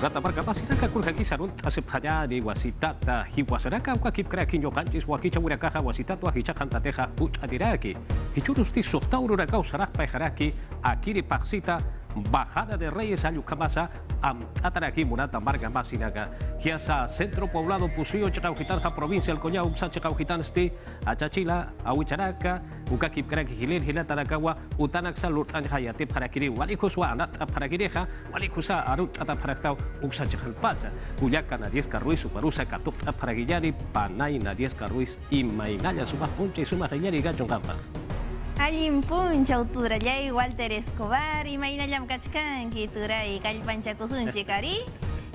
Urata marka pasiraka kurhaki sarun asep hajari wasitata hiwasaraka ukakip krakin yokanchis wakicha urakaha wasitatu ahicha kantateja adiraki. Hichurusti sohtauru rakau sarak paiharaki akiri paksita Bajada de Reyes Ayucamasa, Ataraki, Murata, Marga, Masinaga, Kiasa, Centro Poblado, Pusuyo, Chacaujitarja, Provincia, El Collao, Uxa, Chacaujitansti, Achachila, Ahuicharaca, Ukakip, Kraki, Hilir, Hilatarakawa, Utanaxa, Lutan, Hayate, Parakiri, Walikuswa, Anata, Parakireja, Walikusa, Arutata, Paraktau, Uxa, Chacalpacha, Uyaca, Nadiesca Ruiz, Uparusa, Catuta, Paraguillari, Panay, Nadiesca Ruiz, y Mainaya, Suma Puncha y Suma Gillari, Gacho Gamba. Allin puncha uturallay Walter Escobar y maynallam kachkanki turay kallpanchakusunchik ari.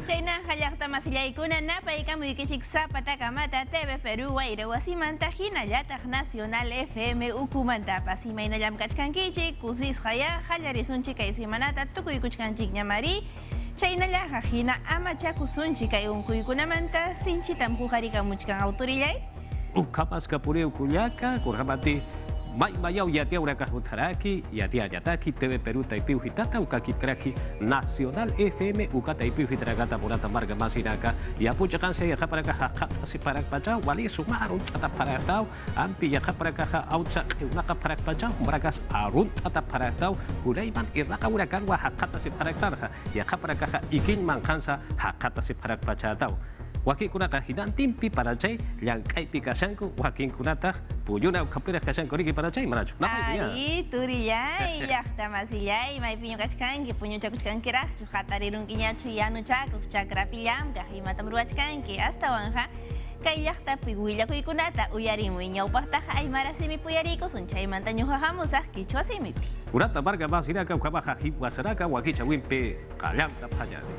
Chayna hallaqta masillaykuna napaykamuykichik Zapata Kamata TV Perú wayra wasimanta hinallataq Nacional FM ukumantapas imaynallam kachkankichik kusisqaya hallarisunchik kay simanata tukuykuchkanchik ñamari. Chaynallaqa hina amachakusunchik kay unkuykunamanta sinchitam huqarikamuchkan autorillay. Ukapas kapureu kullaka kurhamati Mayau yatia uraka hutaraki, yatia yataki, TV Perú taipiu hitata, ukaki kraki, Nacional FM, ukata ipiu hitragata murata marga masinaka, yapucha kanse yakaparaka hakata si parak pacha, wali sumarun tata paratau, ampi yakaparaka autsa unaka parak pacha, muragas arun tata paratau, uraiman iraka urakan wa hakata si paraktarha, yakaparaka ikin mankansa hakata si parak pacha tau. Wakin kunata hidan timpi para chay yang kai pikasanku wakin kunata puyuna kapira kasanku rigi para chay manachu. Ari turiyay yakta masiyay may pinyo kachkanki punyo chakuchkanki rah chujatarirun kinya chuyanu chakuk chakrapillam kahimatam ruachkanki hasta wanja kay yakta piguilla kunata uyarimu iñawpaqtaqa aymarasimi puyariko sunchay mantañujajamusaq kichwa simipi. Urata marga masiraka ukabaja hiwasaraka wakicha wimpe kallamta phayari.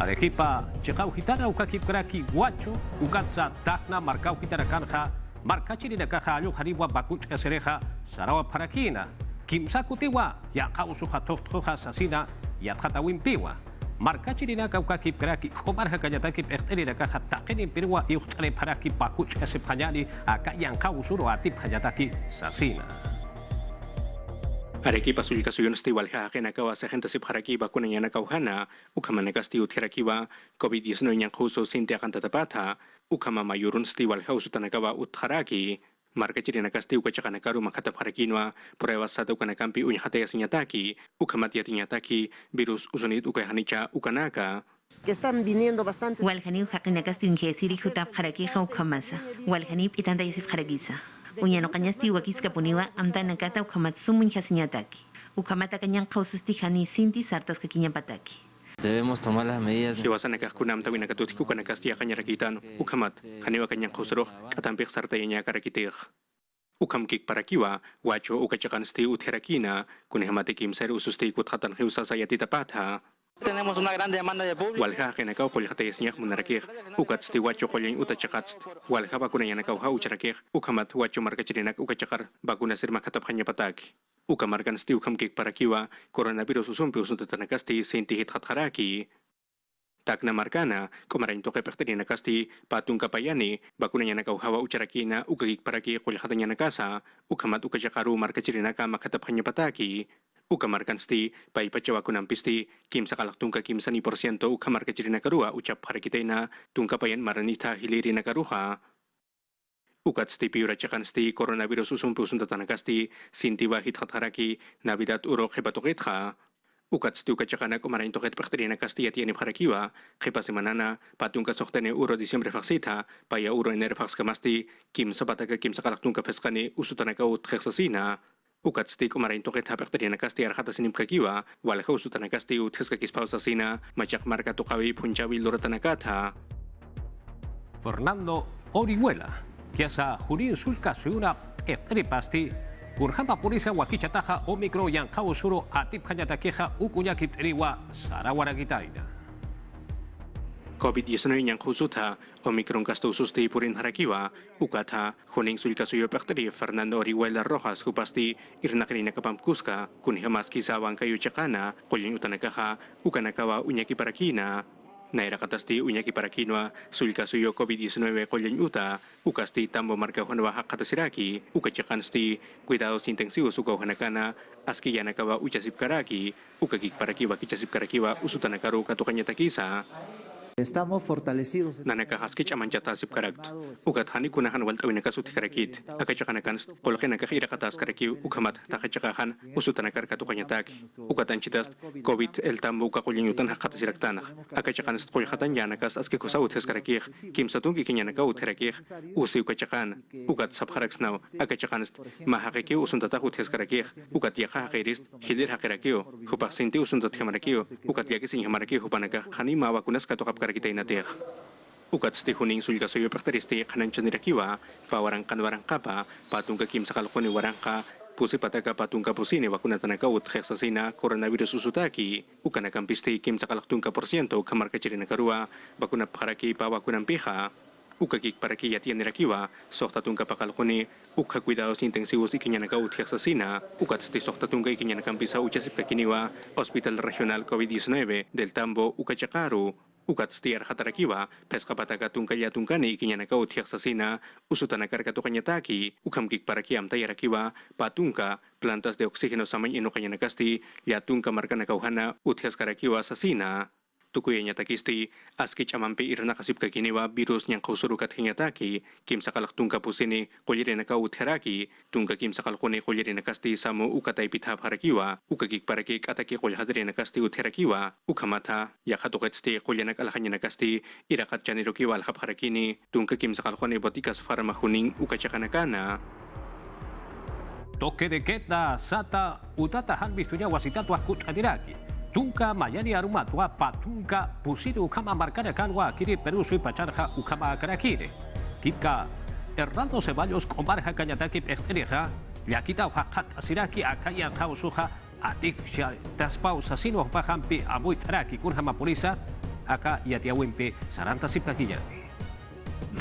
Arequipa, Checau Gitana, Ukakip Kraki, Guacho, Ukatza, Tacna, Marcau Gitana Canja, Marcachirina Caja, Aluhariwa, Bakuch, Cereja, Sarawa Parakina, Kimsa Kutiwa, Yakau Sujatok, Asasina, Yathata Wimpiwa, Marcachirina Ukakip Kraki, Komarja Kayataki, Perterina Caja, Takenin Pirua, Yuhtale Paraki, Bakuch, Sepanyani, Akayankau Suro, Atip Hayataki, Sasina. Arequipa sulkasuyon stiwalha kinakawa sa gente sip harakiba kunan nakauhana ukamanakasti uthirakiba COVID-19 yang khuso sinti akan tatapata ukama mayurun stiwalha usutanakawa utharaki marka chiri nakasti ukachakanakaru makatap harakinwa prueba satu kanakampi unyhataya sinyataki ukamati yatinyataki virus usunit ukahanicha ukanaka que están viniendo bastante. Walhanib hakinakasti unjesiri hutap harakija ukamasa walhanib itanda yasif harakisa Uñano cañasti wakis kapuniwa amtana kata ukamatsumun hasiñataki. Ukamata cañan caususti hani sinti sartas kakiñapataki. Debemos tomar las medidas. Hiwasan kunam tawin nakatutik ukanakasti akanyarakitan ukamat haniwa cañan causuro katampik sartayanya karakitig. Ukamkik parakiwa wacho ukachakansti utherakina kunihamatik ser ususti kuthatan hiusasayati tapatha. Tenemos una gran demanda de público. Walha kenakaw kolhatayas niyak munarakih ukatsti wacho kolyain utachakatst walha bakuna yanakaw ha ucharakih ukamat wacho markachirinak ukachakar bakuna sirma katap hanya patak ukamarkan sti ukamkik parakiwa coronavirus usumpi usuntatanakasti sentihit hatharaki takna markana komarain toke pekterinakasti patung kapayani bakuna yanakaw hawa ucharakina ukagik paraki kolhatanya nakasa ukamat ukachakaru markachirinaka makatap hanya pataki ukamarkan sti pai pacawa kunam pisti kim sakalak tungka kim sani porsiento ukamarka jirina karua ucap harakitena tungka payan maranita hiliri na karuha ukat sti piura cakan sti coronavirus usumpu suntatanakasti sintiwa hithat haraki nabidat uro hebatoketha ukat sti ukacakana kumarain toket bakterina kasti yatianip harakiwa kepa semanana patungka soktene uro diciembre faksita paya uro ener faksamasti kim sapataka kim sakalak tungka peskane usutanaka ut heksasina ukat sti kumarain toket hapekterina kasti arhata sinim kakiwa walha usutana kasti utheska kispausa sina machak marka tukawi punchawi loratanakatha Fernando Orihuela, que asa Jurín Sulka Suyuna Etripasti, Kurhamba Purisa Wakichataja Omicron yang Kausuro Atip Hayatakeja Ukunya Kipteriwa Sarawara Gitaina. COVID-19 yang khusuta Omicron kasto susti purin harakiwa ukata huning sulka suyo pekteri Fernando Orihuela Rojas kupasti irnakrina kapamkuska kunihamaski sawang kayu cakana kuling utanakaha ukanakawa unyaki parakina naira katasti unyaki para kinwa sulka suyo COVID-19 kolyen uta ukasti tambo marka hanwa hak katasiraki ukachakan sti cuidados intensivos uka hanakana aski yanakawa uchasip karaki ukakik para kiwa kichasip karakiwa usutanakaru katukanya takisa. Estamos fortalecidos. Nanaka haskich amanchata sip karakt. Ukat hani kunahan walta winaka suti karakit. Akachakanakan kolokena kahira katas karaki ukamat takachakahan usutanakar katukanya tak. Ukatan chitas COVID el tambo ukakulinyutan hakatasiraktanah. Akachakan kolkhatan yanakas aski kusaut heskaraki kim satungi kinyanaka utherakih usi ukachakan ukat sabharaksnaw akachakan mahakiki usuntata heskaraki ukat yakha hakiris hilir hakirakio hupaksinti usuntat hamarakio ukat yakisin hamaraki hupanaka hani mawakunas katukap kita inatir. Ukat sti huning sulga soyo prakteristi kanan chanirakiwa pawarangkan warangkapa patung kim sakalukoni warangka pusi pataka patung kapusini wakuna tanaka uthexasina coronavirus usutaki ukana kampisti kim sakalaktunka porciento kamar kacirina karua bakuna paraki pa wakunan piha ukakik paraki yatian nirakiwa sokta tungka pakalukoni ukha cuidados intensivos ikinyana uthexasina ukat sti sokta tungka ikinyana kampisa uchasip kakiniwa Hospital Regional COVID-19 del Tambo ukachakaru ukat stiar hatarakiwa peska pataka tungkaya tungkani ikinyana uthexasina usutanakar katukanya taki ukamkik paraki amtayarakiwa patungka plantas de oxígeno samay inokanya nakasti yatungka markana kauhana uthexkarakiwa sasina tukuyanya takisti askich amampi irna kasip kakiniwa virus nyang kausurukat hinyataki kim sakalak tungka pusini kulirin naka utheraki tungka kim sakalkuni kulirin nakasti samu ukatay pithap harakiwa ukakik parakik ataki kulhadrin nakasti utherakiwa ukamata yakhatuketsti kulyanak alhanya nakasti irakat janirukiwa alhap harakini tungka kim sakalkuni botikas farmahuning ukachakanakana. Toque de queda sata utatahan bistunya wasitatu akut adiraki. Tunka mayani arumatwa patunka pusiri ukama markana kanwa kiri Peru sui pacharja ukama karakire. Kipka Hernando Ceballos kombarja kanyataki pechterija yakita uhakat asiraki akaya kausuja atik taspausa sino pahampi amuitaraki kunhama polisa aka yatiawimpi saranta sipkakiya.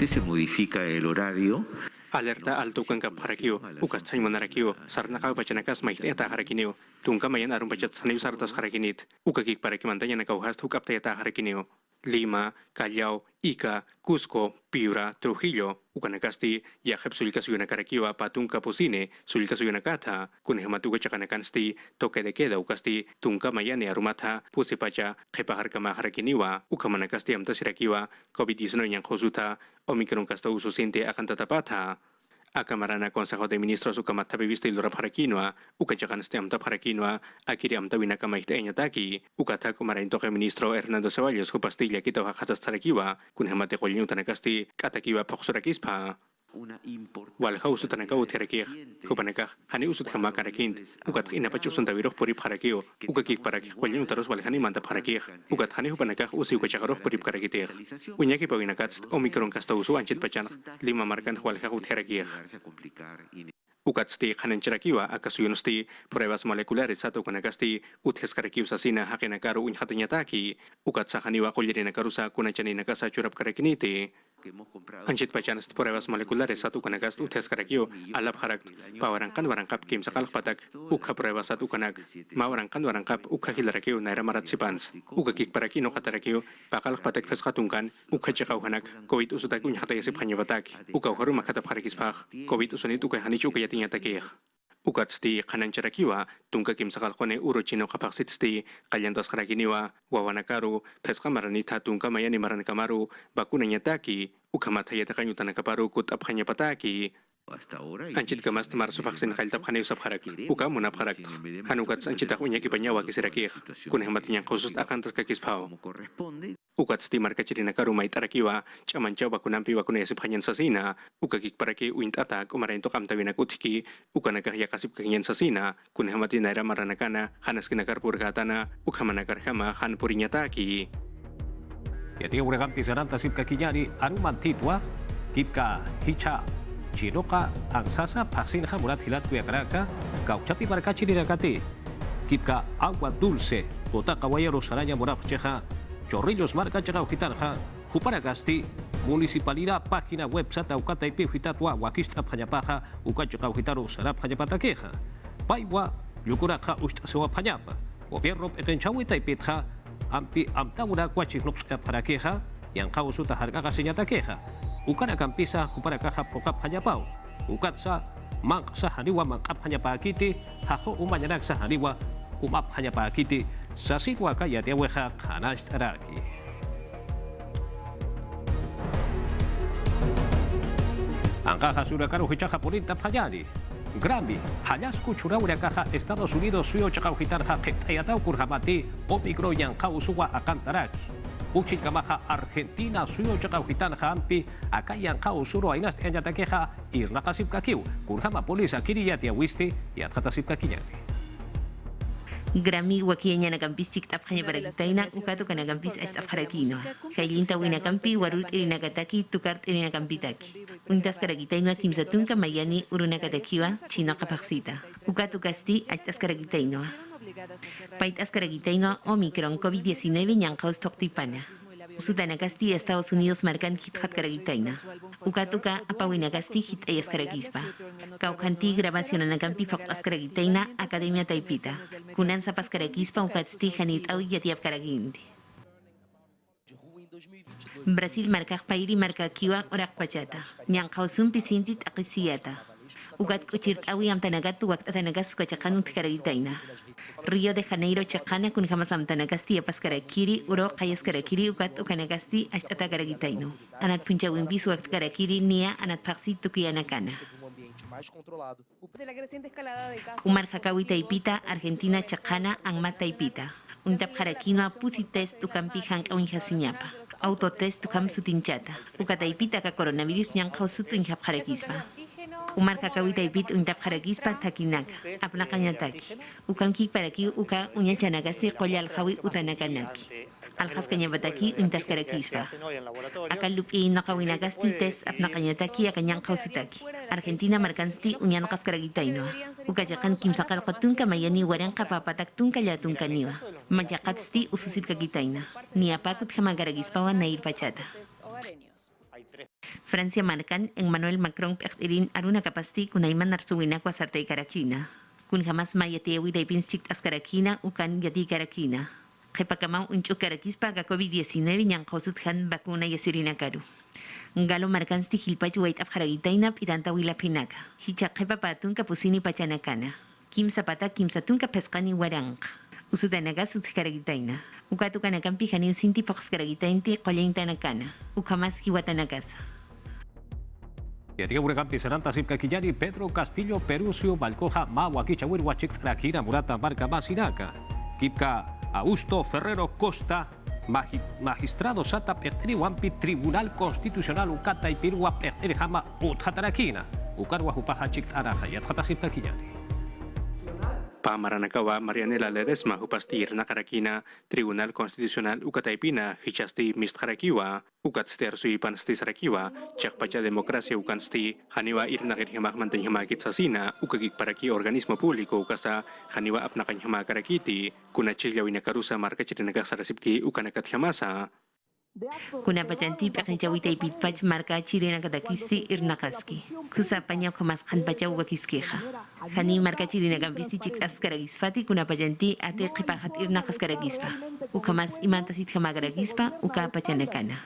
Se modifica el horario. Alerta alto kangkap harakio, ukas say manarakio, sarnaka bachanakas maiteta harakinio, tungka mayan arum bachat sanayu sartas harakinit, ukakik parakimantanya nakauhast hukap tayata harakinio. Lima, Callao, Ica, Cusco, Piura, Trujillo, ukanakasti, yahep sulikasuyuna karakiwa patungka pusine, sulikasuyuna kata, kunhematuga chakanakansti, toque de queda ukasti, tungka mayane arumata, pusipacha, kepaharkama harakiniwa, ukamanakasti amtasirakiwa, COVID-19 yang khusuta, Omicron kasta ususinte akan tatapata. Akamarana Consejo de Ministros ukamata bivista ilurap harakinwa, ukachakan stem tap harakinwa, akiri amta winaka maihtaenya taki, ukata kumarain toke ministro Hernando Ceballos kupastilla kita hakatas tarakiwa, kunhamate kolinu tanakasti, katakiwa poksurakispa. Walha usutanaka uterakih, hupanaka, hani usut hama karakint, ukat inapachusun tawiroh purip harakio, ukakik parakih kolinu taros walhani mantap harakih, ukat hani hupanaka usi ukachakaroh purip karakitih. Unyaki pawinakats Omicron kasta usu anchit pachan, lima markan walha uterakih. Ukat sti kanan cherakiwa akasuyun sti pruebas moleculares atau kanakasti utheskarakiw sasina hakinakaru unyhatanya taki, ukat sa haniwa kulirinakaru sa kunachani nakasa churap karakiniti. Anchit pachan sti pruebas moleculares atau kanakast utheskarakiw alap harakt pawarangkan warangkap kim sakalak patak ukha pruebas atau kanak mawarangkan warangkap ukha hilarakiw naira marat sipans ukakik parakino katarakiw pakalak patak peskatungkan ukha chakaw hanak COVID usutak unyhataya sip hanyabatak ukaw haru makatap harakispak COVID usunit ukay hanichu kaya takih. Ukat sti kanan charakiwa, tungka kim sakalkone uro chino kapaksit sti, kalyantos karakiniwa, wawanakaru, peska maranita tungka mayani maranakamaru, bakunanya taki, ukamataya takanyutan nakaparu kut apkanya pataki. Anchit kamas tamar supaksin kaltap khanay usap harakt, uka munap harakt. Hanukat anchit ako niya kipanyawa kisirakih, kunahimatinyang kusut akan tas kakispao. Ukat sti marka chirinakaru may tarakiwa, chamanchaw bakunampi bakunayasip kanyan sasina, ukakik paraki uint atak umarayin to kamtawinak utiki, ukanakahya kasip kanyan sasina, kunhamati naira maranakana, hanas kinakarpur katana, ukamanakar han purinyataki. Yati uragampi saranta sip kakinyani arumantitwa, kipka hicha chinoka ang sasa vaksin murat hilat kuya karaka, kauchapi marka chirinakati, kipka agua dulce, kota kawaya rosaranya murap cheja, Chorrillos marca chakau kitarja, Juparagasti, Municipalidad, página web sata ukata ipi hitatwa wakista phañapaja, ukachakau hitaru sarap phañapatakeja. Paiwa, yukuraja ustasewa phañapa. Gobierno petenchawita ipitja, ampi amtaura kuachihnuk para queja yang kau suta harga kasihnya queja ukana kampisa kupara kaha pokap hanyapau ukatsa mang sa haniwa mangkap hanya pakiti haho umanyanak sa haniwa umap hanya pakiti sa sikwa kaya dia weha kanas taraki. Angka sudah karu hicaha polita pajari. Grammy, halas kucura urakaha Estados Unidos suyo cakau hitar ha ketayatau kurhamati omikro yang kau suwa akan taraki. Ucin kamaha Argentina suyo cakau hitar hampi akan yang kau suruh ainas enjatakeha irna kasip kakiu kurhama polis akiri ya tia wisti ya katasip kakinya. Grammy wakianya nagampis ciktap hanya baragitaina ukatu kana gampis estap harakino. Kailinta wina kampi warut irina kataki tukart irina kampitaki. Untas karagitaino timsatunka mayani uruna katakiwa chino kapaksita. Ukatu kasti estas karagitaino. Paitas karagitaino Omicron COVID-19 yang kaus toktipana. Usutana kasti Estados Unidos markan hithat karagitaina. Ukatuka apawina kasti hit ayas karagispa. Kaukanti grabación anakampi faktas karagitaina Academia Taipita. Kunan sapas karagispa ukatsti hanit au yatiap karagindi. Brasil markak pairi marka kiwa orak pachata. Yang kausum pisintit akisiyata. Ugat kuchirt awi am tanagat tuwak tanagas sukachakanut karagitaina. Rio de Janeiro chakana kun jamas am tanagasti apas karakiri uro kayas karakiri ugat ukanagasti astata karagitaino. Anat puncha wimbis wakt karakiri nia anat paksi tukianakana. Umar Jakawi Taipita, Argentina chakana angmat Taipita. Untap karakino pusi test tukampi hank awin hasinyapa. Autotest tukam sutinchata. Ukataipita ka coronavirus nyang kausutu inhap karakispa. Umar Jakawi Taipit untap karakispa takinaka. Apnakanyataki. Ukamki paraki uka unya chanagasti kolyal hawi utanakanaki. Aljas kanyabataki untas karakispa. Akalupi nakawinagasti test apnakanyataki akanyang kausutaki. Argentina markansti unyan kaskaragitaino. Ukajakan kimsakal kotunka mayani warang kapapatak tunka yatunka niwa. Majakatsti ususip kagitaina. Niapakut hamagaragispawan nair pachata. Francia markan Emmanuel Macron pektirin aruna kapasti kunaiman narsuwina kwa sartay karakina. Kun hamas mayatewi daipin sikt askarakina ukan yati karakina. Kepakamaw unchuk karakispa ka COVID-19 yang kausuthan bakuna yasirina karu. Ngalo markan sti hilpach wait af haragitainap itanta wila pinaka. Hichak kepapatun kapusini pachanakana. Kim sapata kim satun kapeskani warang. Usutanaga sut karagitaina. Ukatu kanakan pihani usinti paks karagitainti qolintanakana. Ukamas hiwatanagasa. Ya tiga bulan pisaran tasib kakijani Pedro Castillo Perusio Balcoja Mawaki Chawir Wachik Rakira Murata Marca Masinaka. Kipka Augusto Ferrero Costa magistrado Sata Perteri Wampi Tribunal Constitucional Ukata y Pirua Perteri Hama Uthatarakina. Ukarwa Hupaha Chik Araja ya tasib kakijani. Pamaranakawa Marianela Ledesma hupastir nakarakina Tribunal Constitucional ukataipina hichasti mistkarakiwa ukatster suipan sti sarakiwa chakpacha demokrasia ukansti haniwa irnakir himak mantan himakit sasina ukagik paraki organismo publiko ukasa haniwa apnakan himakarakiti kuna chilyawina karusa marka chirinagak sarasipki ukanakat hamasa. Kuna pacanti pakanchawi taipit pach marka chirina katakisti irnakaski. Kusa panya kamas kan pachaw wakiskeha. Hani marka chirina kampisti chik askaragisfati kuna pacanti ate kipahat irnakaskaragispa. Ukamas imantasit hamagaragispa uka pachanakana.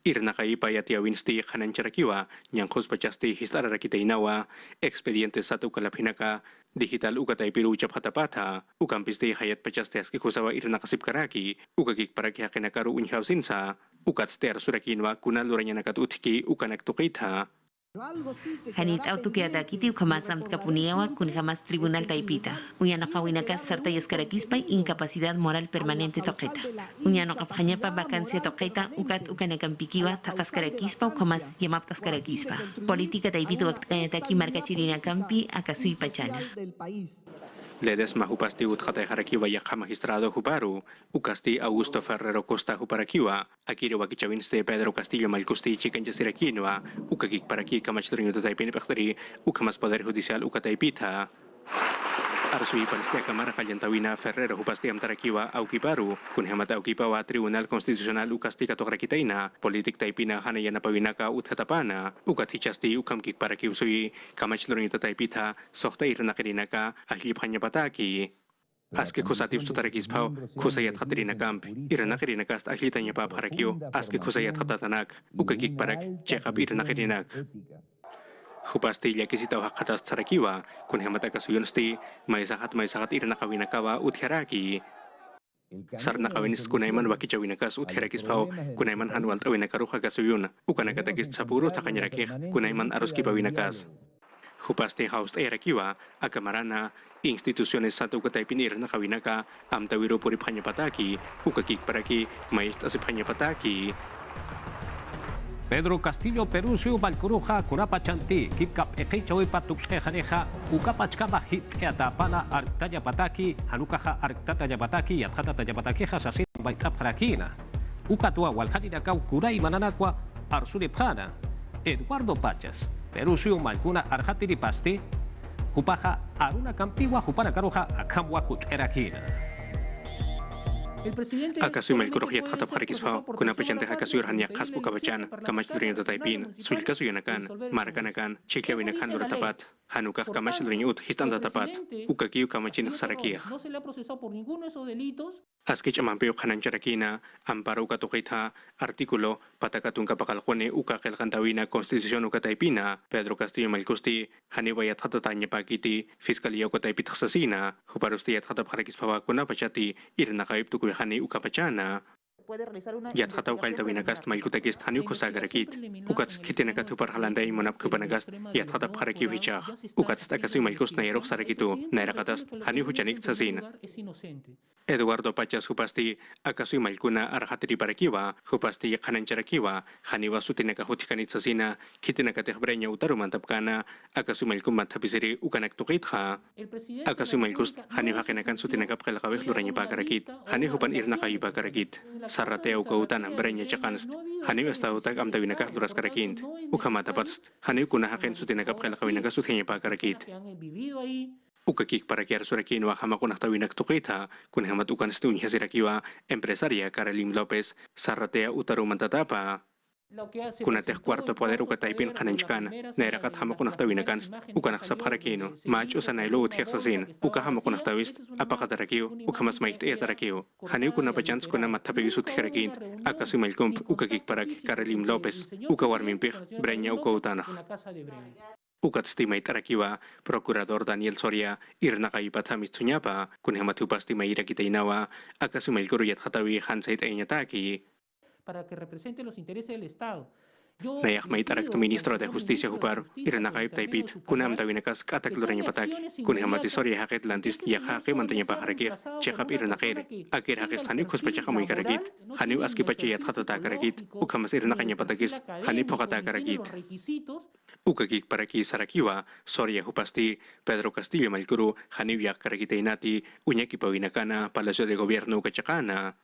Irnakaipa yatiawinsti hanancharakiwa nyankos pachasti hislararakitainawa expediente satu kalapinaka digital ukataipiru ucap hatapata ukampisti hayat pachasti aski kusawa irnakasip karaki ukagik paraki hakinakaru unhausinsa ukatster surakinwa kunal luranya nakat utiki ukanak tukita. Hanit autokiata kiti ukamasam kapuniawa kun jamas tribunal taipita. Unyano kawinakas sarta yaskarakispay incapacidad moral permanente toqueta. Unyano kapanyapa vacancia toqueta ukat ukanakam takaskarakispa ukamas yamap kaskarakispa. Política taipito aki marca chirina kampi akasui pachana. Ledesma hupasti utkatay harakiwa yakha magistrado huparu ukasti Augusto Ferrero Costa huparakiwa akiri wakichawinste Pedro Castillo Malcusti chikan jasirakinwa ukagik paraki kamachturin utaypin paktari ukamas poder judicial ukataipita arsui panistia kamara kalyantawina Ferrero hupasti amtarakiwa aukiparu kun hemat aukipawa Tribunal Constitucional ukasti katokrakitaina politik taipina hanayana pawinaka uthatapana ukat hichasti ukamkik parakiusui kamachturin utaypita sohta irnakirinaka ahlip hanya pataki. Aske kusatip sutarakis pau kusayat khatrina kamp irna khirina kast ahlitanya pap harakio aske kusayat khatatanak ukakik parak chekap irna khirinak Hupasti yakisita hakatas tsarakiwa kun hemata kasuyunsti maisahat irna kawinakawa utharaki Sarna kawinis kunaiman waki chawinakas utharakis pau kunaiman hanwal tawinakaruha kasuyun ukanakatakis sapuro takanyaraki kunaiman aruski pawinakas Hupasti haust erakiwa akamarana instituciones satu kataipin irna kawinaka amtawiro puri phanyapataki ukakik paraki maist asipanyapataki Pedro Castillo Perusio Balcuruja Curapachanti Kipkap Ekechawi Patuk Ejaneja Ukapachkaba Hit Eatapana Arktaya Pataki Hanukaja Arktaya Pataki Yatjata Yapatakeja Sasin Baitap Harakina Ukatua Walhanina Kau Kurai Mananakwa Arsuri Pana Eduardo Pachas Perusio Malcuna Arjatiri Pasti Hupaja Aruna Campiwa Hupana Karuja Akamwa Kut Erakina Akasu Melkurohiat Hatap Harikispa, Kunapachante Hakasur Hanya Kaspu Kabachan, Kamachdurin Taipin, Sulkasu Yanakan, Marakanakan, Chiklawinakan Tapat, Hanukak Kamachdurin Ut, Histanda Tapat, Ukakiu Kamachin Sarakia. Askich Amampeo Hanancharakina, Amparo Katukita, Artículo, Patakatun Kapakaljone, Ukakel Cantawina, Constitución Ukataipina, Pedro Castillo Malcusti, Hanibayat Hatatanya Pakiti, Fiscalía Ukataipit Sasina, Huparustiat Hatap Harikispa, Kunapachati, Irnakaip Tuku Hani ukapachana Yat hatau kail tawinakast malkutakist hani kusagarakit ukats kitinakat upar halandai monap kupanagast yat hatap haraki hichah ukats takasi malkus nairok sarakitu nairakatas hani huchanik sasin Eduardo Pachas hupasti akasui malkuna arhatiri parakiwa hupasti kanancharakiwa haniwa sutinaka hutikanit sasina kitinaka tehbrenya utaru mantapkana akasui malkum manthapisiri ukanak tukitha akasui malkus hani hakinakan sutinaka pkelakawih luranya pakarakit hani hupan irnaka ipakarakit Sarratea ukautan brenya chakanst hani estautak am tawinaka luras karakint ukamata patst hani kuna haken sutinaka pkelakawinaka suthenya pakarakit Ukakik para kiar surakin wa hamakunah tawinak tukita kun hamat ukan stunya sirakiwa empresaria Caroline López Sarratea utaru mantatapa Kunateh cuarto poder ukataipin kananchkan nairakat hamakunah tawinakan ukanak sapharakino mach usanailo uthiaksasin ukahamakunah tawist apakatarakiu ukamas mait etarakiu hani kunapachans kuna mathapigisu thirakin akasumalkump ukakik para Caroline López ukawarmimpih brenya ukautanah Ukatstimay tarakiwa, Procurador Daniel Soria, Irnakaipat Hamitsunyapa, Kunhamatupastimay Irakitainawa, Akasumail Kuruyat Hatawi Hansait Eñataki. Para que represente los intereses del Estado. Nayak may tarakto Ministro de Justicia Hupar, Irnakaip Taipit, Kunam Tawinakas Katak Lorenya Pataki, Kunhamati Soria Haket Lantis, Yakaki Mantanya Paharakir, Chekap Irnakere, Akir Hakestani Kuspachakamu Karakit, Hanu Askipachayat Hatata Karakit, Ukamas Irnakanya Patakis, Hani Pokata Karakit. Ukakik paraki sarakiwa, Soria hupasti, Pedro Castillo Malcuru, Haniwiak karakitainati, Uñaki Pawinakana, Palacio de Gobierno Ukachakana.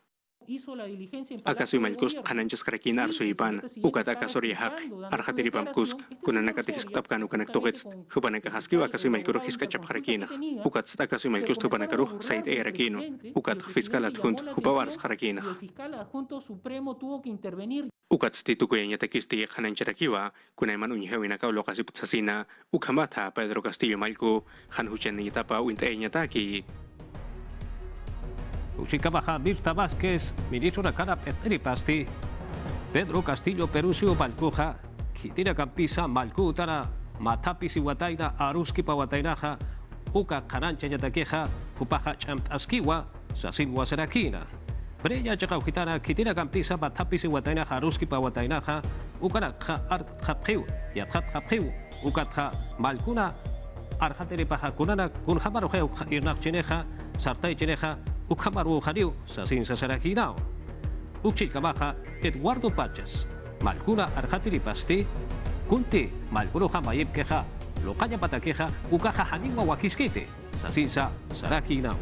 Akasoy Malkus, Hananchas Karakina Arsuipan, Ukataka Soria Hak, Arhatiri Pamkusk, Kunanakatis Tapkan Ukanaktukits, Hupanaka Haski, Akasoy Malcuru Hiskachap Harakina, Ukats Akasoy Malkus Tupanakaru, Said Erakino, Ukat Fiskalat Hunt, Hupawars Harakina. Ukats titukuya takisti Hanancharakiwa, Kunaiman Unyhawinaka lokasi putsasina, Ukamata Pedro Castillo Malku, Hanhuchan Itapa Wintaeñataki. Uchicabaja Mirta Vázquez, ministro de Cara Pasti, Pedro Castillo Perusio Balcuja, Kitira Campisa, Malcutara, Matapis y Wataina, Aruski Pawatainaja, Uka Canancha Yataqueja, Upaja Chamtaskiwa, Sasin Wasarakina. Breya Chakaukitana, Kitira Campisa, Matapis y Wataina, Aruski Pawatainaja, Ukana Japhiu, Yathat Japhiu, Ukatha Malcuna, Arhateri Pajakunana, Kunhamarojeu, Irnak Cheneja, Sartai Cheneja, Ukamaru Hariu, Sasin Sasarakinao. Uchikabaja, Eduardo Pachas, Malcuna Arhatiri Pasti, Kunti, Malcuro Hamayib Keja, Lokaya Patakeja, Ukaja Haniwa Wakiskite, Sasinsa Sarakinao.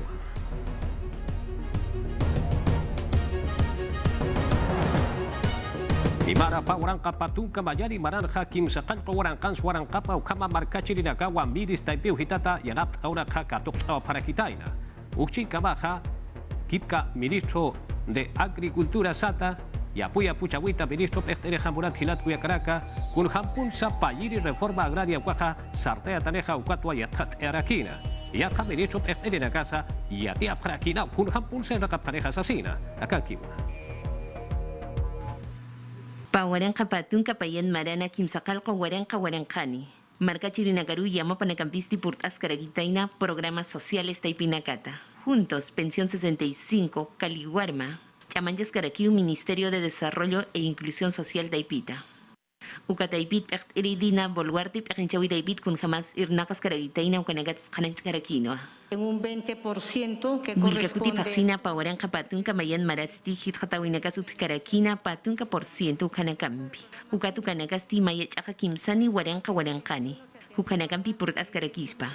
Imara pa waranka patunka mayari maranja kim sakanko warankans warankapa ukama markachiri nagawa midis taipiu hitata yanap aura katok para kitaina. Uchikabaja, Kipka ministro de Agricultura Sata, y apoya Puchahuita ministro Pechtereja Murat Hilat Cuyacaraka, con Hampunsa Payiri Reforma Agraria Cuaja, Sartea Taneja Ucatua y Atat Arakina. ya kamerechop na casa ya tia para kina kun hampun sen rakap pareja asesina akakiwa. Pawaran kapatun kapayan marana kimsakal kawaran kawaran Marca Chirinagaru llama Panacampisti por Ascaragitaina Programas Sociales Taipinacata. Juntos, Pensión 65, Caliguarma, Chamanjas Caraquiu, Ministerio de Desarrollo e Inclusión Social Taipita. Ucataipit Eridina Bolguarte Pechinchawi Taipit kun jamás Irnacas Caragitaina Ucanagats Canat Caraquino. En un 20% que Wilcacuti corresponde... Pacina Pawaranca Patunca Mayan Maratsti Hitjatawinacasut Carakina Patunca % Ucanacampi. Ucatucanacasti Mayachaka Kimsani Waranca Warancani. Ucanacampi por Ascaraquispa.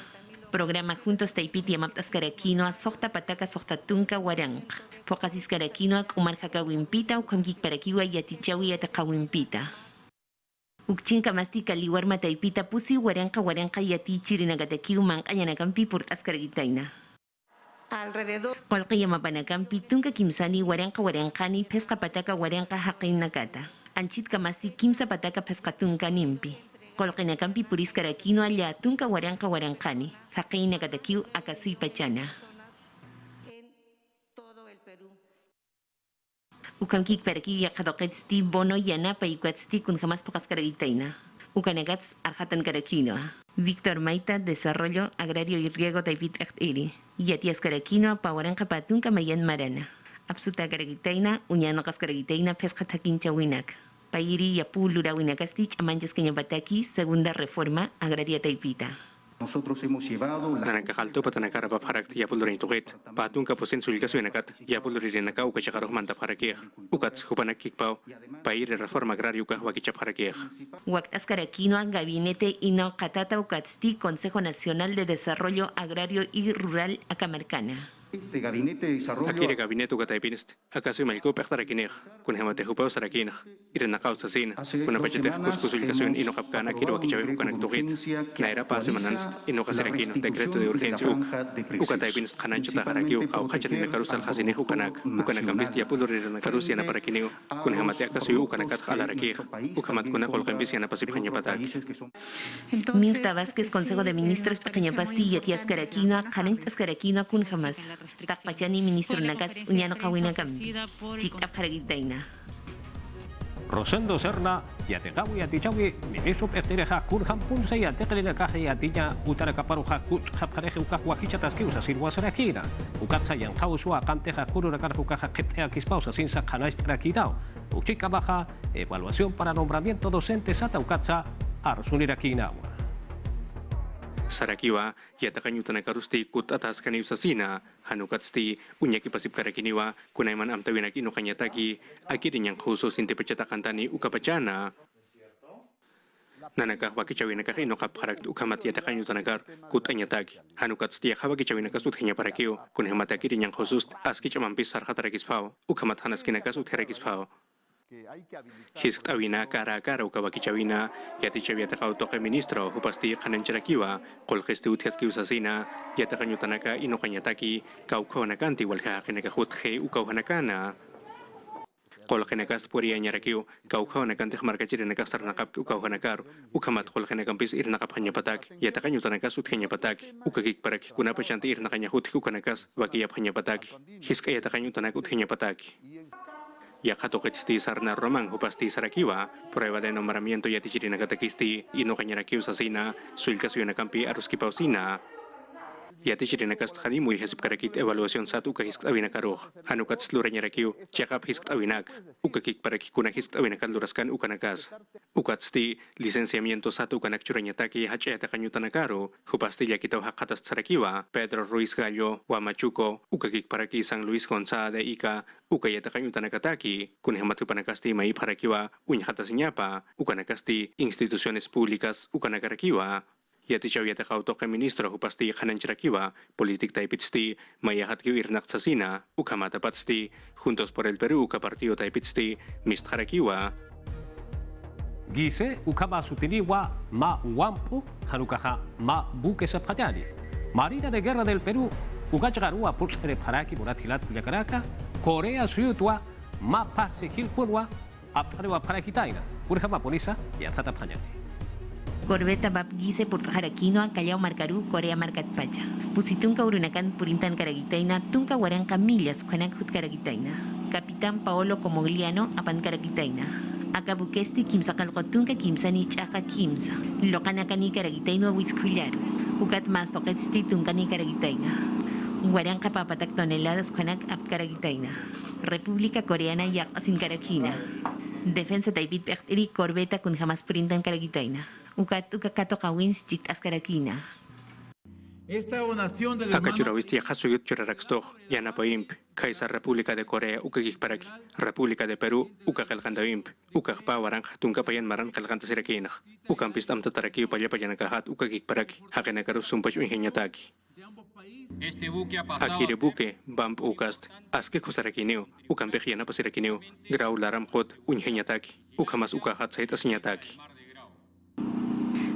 Programa Juntos Taipit Yamap Ascaraquino a Sota Pataca Sotatunca Waranca. Focasis Caraquino Umar Jacawimpita Ucangik Paraquiwa Yatichawi Atacawimpita. Ukchinka masti kaliwarma taipita pusi waranka yati chirinagatakiu man ayanakampi por ascaragitaina. Alrededor. Kolka yamapanakampi tunka kimsani warankani pesca pataka waranka haqin nakata. Anchitka masti kimsa pataka pescatunka nimpi. Kolka nakampi puriscarakino alla tunka warankani. Haqin nakatakiu akasui pachana. Ukankik perki yakadoketsti bono yana paikwatsti kun jamás pocas caragitaina. Ukanagats arjatan carakino. Víctor Maita, Desarrollo Agrario y Riego Taipit Iri. Yatias Caraquino, Pawaranca Patunca Mayan Marana. Absuta caragitaina, uñanokas caragitaina, pesca taquincha winak. Pairi yapu lura winakastich amanchas keñabataki, segunda reforma agraria taipita. Nosotros hemos llevado la Nanancajalto patanakara paparakti yapuldurin tuqit. Patunka pusin sulkasuinakat yapuldurinaka ukachakaroh manta parakih. Ukats hupanakikpau. Pairi reforma agrario kahwakichap parakih. Waktas Caraquino, Gabinete Ino Catata Ucatsti, Consejo Nacional de Desarrollo Agrario y Rural Acamarcana. este gabinete de desarrollo Akire gabinete ukataipinist. Akasu malko pechtarakinih. Kun hematehupau sarakinih. Irenakau sasin. Kun apacheteh kuskusulkasuin ino kapkana kiro wakichawe hukanak tuqit. Naira pase mananst ino kasarakinih decreto de urgencia ukataipinist kananchata harakiu au kachatina karusal hasineh hukanak. Ukanakambist yapulurirana karusiana parakiniu. Kun hemate akasu ukanakat halarakih. Ukamat kuna kolkambisiana pasipanya patak. Mirta Vázquez, Consejo de Ministros Pequeñapasti, Yatias Caraquino, Canentas Caraquino, kun jamás. Takpachani, Ministro Nagas, Uñano Kawinakam, Chikap Haragitaina. Rosendo Serna, Yatekawi, Yatichawi, Ministro Pechtereja, Kurham Punse, Yatekrina Kaja, Yatiña, Utarakaparuja, Kutjapareja, Ukahuakicha Taskiusa, Sirwasarakina, Ukatsayan, Hausua, Canteja, Kururakarjukaja, Ketea Kispausa, Sinsa, Kanaistraquidao, Uchika Baja, evaluación para nombramiento docente Sata Ukatsa, Arsuniraquinawa. Sarakiwa, yatakanyutanakarusti kut atas kaniusasina, hanukatsti, unyaki pasip karakiniwa, kunaiman amtawinak inukanyataki, akirin yang khusus inti pecatakantani ukapacana. Nanakah wakicawinakah inukap harakt ukamat yatakanyutanakar, kut anyataki, hanukatsti yakawakicawinakas uthenya parakio, kunhematakirin yang khusus, askich amampis sarhatarakisphao, ukamat hanaskinakas utherakisphao. Hiskawina cara ukawakichavina yatichaviatakau toque ministro hupasti kanancharakiwa kolgesti uthiaskiusasina yatakanyutanaka inokanyataki kaukonakanti walhajenekahutje ukauhanakana kolgenekas purianyarakiu kaukonakanti markachireneka sarnakap ukauhanakar ukamat kolgenekampis irnakaphanyapatak yatakanyutanakas uthenyapatak ukakik parak kunapachanti irnakanyahut ukanakas wakiyaphanyapatak hiskayatakanutanak uthenyapatak Yakatoquetsti sarna Roman hupasti sarakiwa, prueba de nombramiento yatichirinakatakisti, inokanyarakiu sasina, sulkasuyanakampi aruskipausina. Yatichirinakas tjanimu ilhesipkarakit evaluación sat ukahisk awinakaruj, hanukats luranyarakiu, chakap hisk awinak, ukakik parakikuna hisk awinakat luraskan ukanakas. Ukatsti licenciamiento sat ukanak churanyataki hachayatakanyutanakaru, hupasti yakitaw hakatas sarakiwa, Pedro Ruiz Gallo, Huamachuco, ukakik paraki San Luis Gonzaga de Ica, ukayatakanyutanakataki, kunhematupanackasti mai parakiwa, uñhatasiñapa, ukanakasti instituciones públicas ukanakarakiwa. Yatichaw yatakautoke ministro hupasti hanancharakiwa, politik taipitsti, mayahatkiw irnaktsasina, ukamatapatsti, Juntos por el Perú, partido taipitsti, mistharakiwa. Gise ukama sutiniwa ma wampu hanukaha ma buque sapjani. Marina de Guerra del Perú, ukacharua pulsere paraki muratilat kuyakaraka, Corea Suyutwa, ma paxi hilpunwa, aptarewa parakitaina, urjama ponisa, yatatapjani. Corbeta bab gise por jarakino a Callao Marcaru, Corea Marcat Pacha. Pusitunka urunakan purintan karagitaina, tunka waranka millas, Juanak Hut karagitaina. Capitán Paolo Comogliano, apan karagitaina. Akabukesti kimsakal kotunka kimsani chaka kimsa. Lokanakani karagitaino wiskullaru. Ukat mas toketsti tunkani karagitaina. Waranka papatak toneladas Juanak ap karagitaina. República Coreana yak asin karakina. Defensa taipit pektiri corbeta kun jamás purintan karagitaina. Ukat ukakato kawins chik askarakina. Esta donación del Akachurawiste Hasuyut Churarakstoh, Yanapaimp, Kaisa República de Corea, Ukagikparaki, República de Perú, Ukakalkandaimp, Ukakpa Warang, Tunkapayan Maran Kalkanta Sirakina, Ukampist Amtataraki, Payapayanakahat, Ukagikparaki, Hagenakaru Sumpach Ingenyataki. Este buque ha pasado. Akire buque, Bamp Ukast, Aske Kusarakineo, Ukampejiana Pasirakineo, Grau Laram Hot, Ungenyataki, Ukamas Ukahat Saita Sinyataki.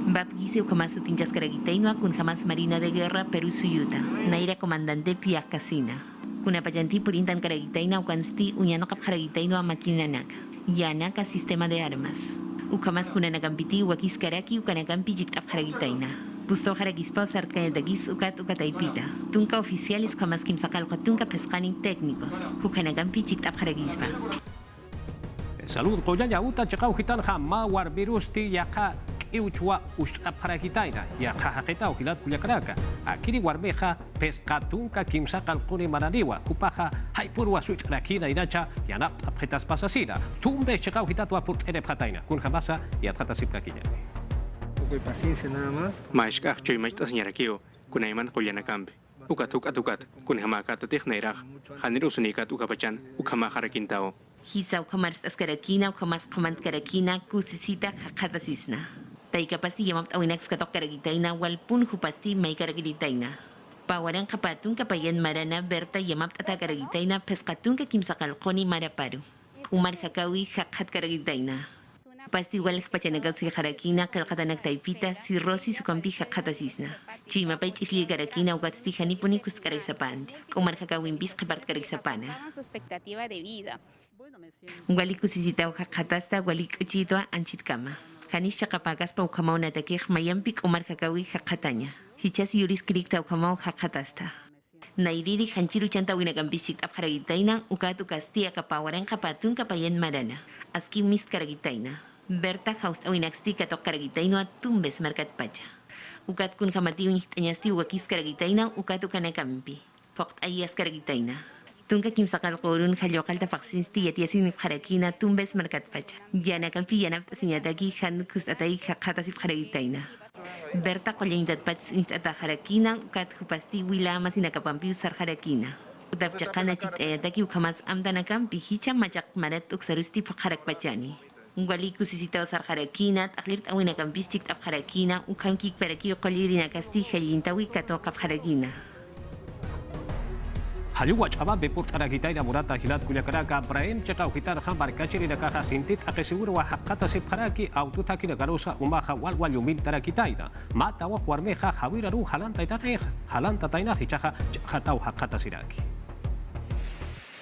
Bab gise ukamas utinjas karagitaino kun jamás Marina de Guerra Perú Suyuta. Naira comandante Pia Casina. Kuna payanti purintan karagitaina ukansti unyano kap karagitaino a maquinanak. Yanaka sistema de armas. Ukamas kunanagampiti wakis karaki ukanagampi jit kap karagitaina. Pusto haragispa sartkaya dagis ukat ukataipita. Tunka oficiales ukamas kimsakal tunka pescaning técnicos. Ukanagampi jit kap haragispa. Salud koyanya uta chakau hitan hama war virusti yaka iuchwa ushtapharakitaina ya khahaqita ukilat kuyakaraka akiri warmeja pescatunka kimsaqal quni mananiwa upaja haipurwa suitrakina inacha yana apjetas pasasina tumbe chakau hitatu apurt erepjataina kun jamasa y atrata siplakinya paciencia nada más. Maishkah choy maishtas nyarakio, kunaiman kulyanakambe. Ukatuk atukat, kun hamakat tekneirah, haniru sunikat ukapachan, ukama harakintao. Hisa ukamars askarakina ukamas komand karakina kusisita hakatasisna. Taikapasti yamap awinax katok karagitaina walpun hupasti may karagitaina. Pawaran kapatun kapayan marana berta yamap ata karagitaina peskatun kakimsakal koni maraparu. Kumar hakawi hakat karagitaina. Pasti wal pachanagaw si harakina kalkatanak taipita si Rosi sukampi hakatasisna. Chima pay chisli karakina ugatsti hanipuni kust karagsapandi. Kumar hakawin bis kapart karagsapana. Su expectativa de vida. Wali kusisitaw hakatasta wali kuchitwa anchit kama. Hanis chakapagas pa ukamau natakih mayampik umar hakawi hakatanya. Hichas yuris krikta ukamau hakatasta. Nairiri hanchiru chanta winagampishik apharagitaina ukatu kastia kapawaran kapatun kapayan marana. Aski mist karagitaina. Berta haust awinaxti katok karagitaino atumbes markat pacha. Ukat kun kamatiw hitañasti wakis karagitaina ukatu kanakampi. Fokt ayas karagitaina. Tunka kimsakal korun halyokal tafaksinsti yatiasin harakina tumbes markat pacha. Yana kampi yanap sinyataki han kustatay hakatasip haragitaina. Berta kolyaintat pats nitata harakina ukat hupasti wila masinakapampi usar harakina. Utapchakana chit ayataki ukamas amdanakampi hicha machak marat uksarusti pakarak pachani. Wali kusisitaw sar harakina taklirt awinakampis chik ap harakina ukamkik paraki kolirina kasti halintawi katok ap harakina. Haliwach aba bepurt aragitaina murata hilat kulyakaraka Brahim chakau hitar hambar kachiri na kaha sintit ake seguro wa hakata sipharaki autotaki na garosa umaha walwal yumin tarakitaina mata wa warmeja hawiraru halanta itaneja halanta taina hichaha chatau hakata siraki.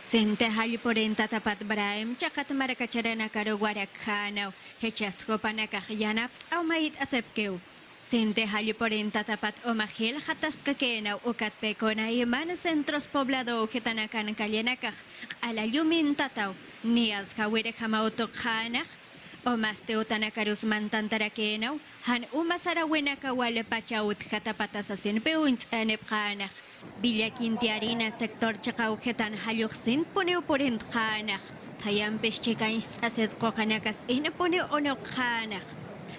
Sente hali porenta tapat Brahim chakat marakacharana karo guarakhana hechas kopana kahyana au mait asepkeu. Sente hali porenta tapat omahil hatas kakena ukat pekona iman centros poblado ketanakan kalyanakah alayumin tatau nias kawire hamauto khana o maste utanakarus mantantarakena han umasarawena kawale pachaut katapatasasin peunt anep khana Villa Quintiarina sector chakau ketan halyuksin puneu porent khana tayam peshchekais aset kokanakas ine puneu ono khana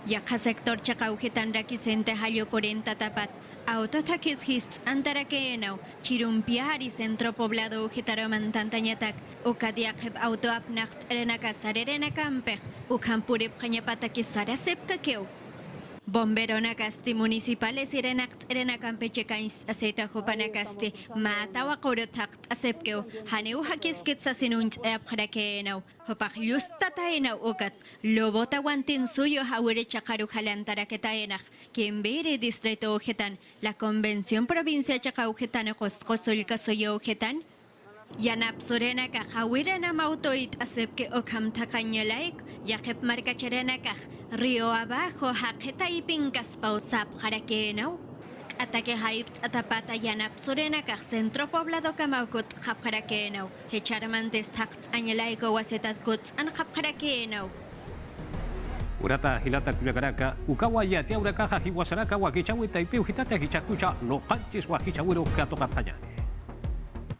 Yaka sector chakau ketan rakisente halyo porenta tapat autotakis hist antarakenau chirumpiari centro poblado ujitaraman tantañatak ukadiakeb auto apnacht erenaka sarerena kampe ukampurip kanyapataki sarasep kakeu Bomberonakasti municipales irenakt erenacampechekais aceita jopanakasti matawa korotakt asepkeu haneu hakiskit sa sinunt eapjarakenau hopaj justataenau ukat lobota wantin suyo hawire chakaru halantaraketaenaj kimbiri distrito ujetan la convención provincia chakaujetan koskosolka soyo ujetan Yanap sorena ka hawira na mautoit asep ke okam takanyalaik, yakep markacherena ka río abajo haketa ipinkas pausap harakenaw. Atake haip atapata yanap sorena ka centro poblado kamaukut hap harakenaw, hecharmantes takt anyalaiko wasetat kuts an hap harakenaw. Urata hilata kuyagaraka, ukawa yatia urakaja hiwasaraka wakichawi taipiu hitata hichakucha no panchis wakichawiro katoka panyane.